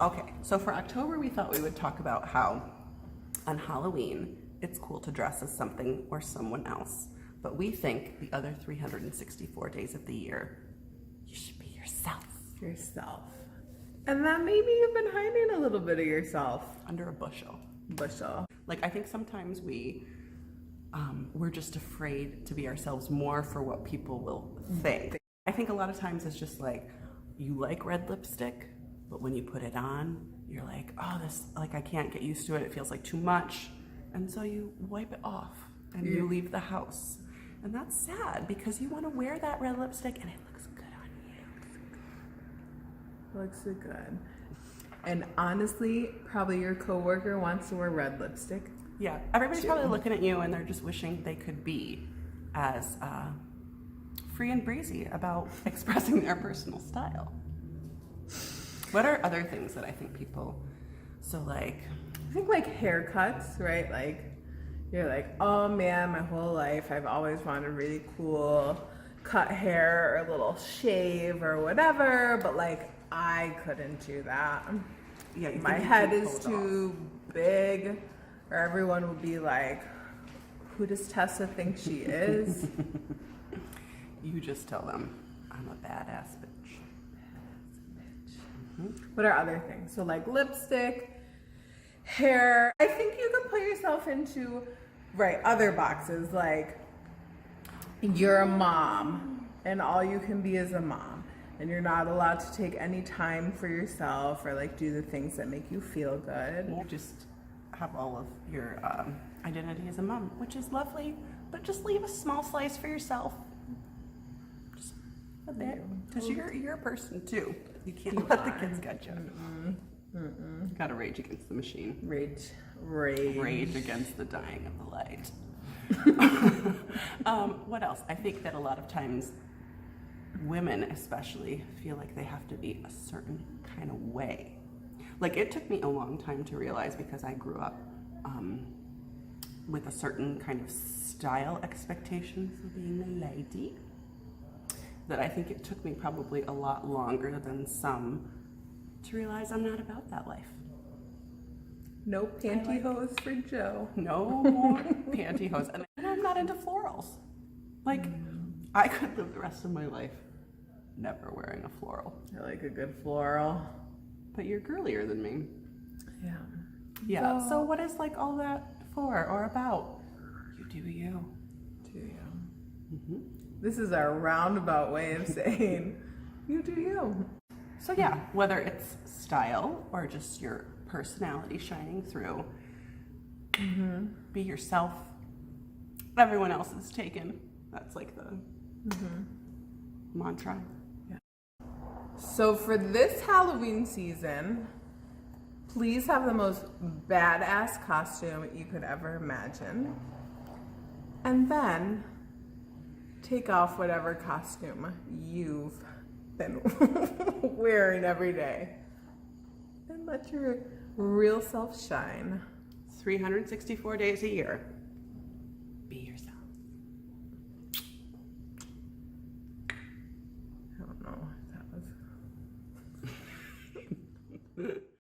Okay, so for October, we thought we would talk about how on Halloween, it's cool to dress as something or someone else. But we think the other 364 days of the year, you should be yourself. Yourself. And that maybe you've been hiding a little bit of yourself. Under a bushel. Bushel. Like, I think sometimes we're just afraid to be ourselves more for what people will think. I think a lot of times it's just like, you like red lipstick, but when you put it on, you're like, oh, this, like, I can't get used to it. It feels like too much. And so you wipe it off and you leave the house. And that's sad because you want to wear that red lipstick and it looks good on you. Looks so good. And honestly, probably your coworker wants to wear red lipstick. Yeah, everybody's probably looking at you and they're just wishing they could be as free and breezy about expressing their personal style. What are other things that I think people, so like... I think like haircuts, right? Like, you're like, oh man, my whole life I've always wanted really cool cut hair or a little shave or whatever, but like, I couldn't do that. Yeah, my head is too big, or everyone would be like, who does Tessa think she is? You just tell them, I'm a badass bitch. What are other things? So like lipstick, hair. I think you can put yourself into, right, other boxes, like you're a mom and all you can be is a mom. And you're not allowed to take any time for yourself or like do the things that make you feel good. You just have all of your identity as a mom, which is lovely, but just leave a small slice for yourself. Just a bit, because you're a person too. You can't let the kids get you. You gotta rage against the machine. Rage against the dying of the light. What else? I think that a lot of times women especially feel like they have to be a certain kind of way. Like, it took me a long time to realize, because I grew up with a certain kind of style expectation for being a lady, that I think it took me probably a lot longer than some to realize I'm not about that life. No pantyhose for Joe. No more pantyhose. And I'm not into florals. Like, I could live the rest of my life never wearing a floral. I like a good floral. But you're girlier than me. Yeah. Yeah, so what is like all that for or about? You do you. Do you. This is our roundabout way of saying, you do you. So yeah, whether it's style or just your personality shining through, be yourself. Everyone else is taken. That's like the mantra. Yeah. So for this Halloween season, please have the most badass costume you could ever imagine. And then take off whatever costume you've been wearing every day. And let your real self shine. 364 days a year. Be yourself.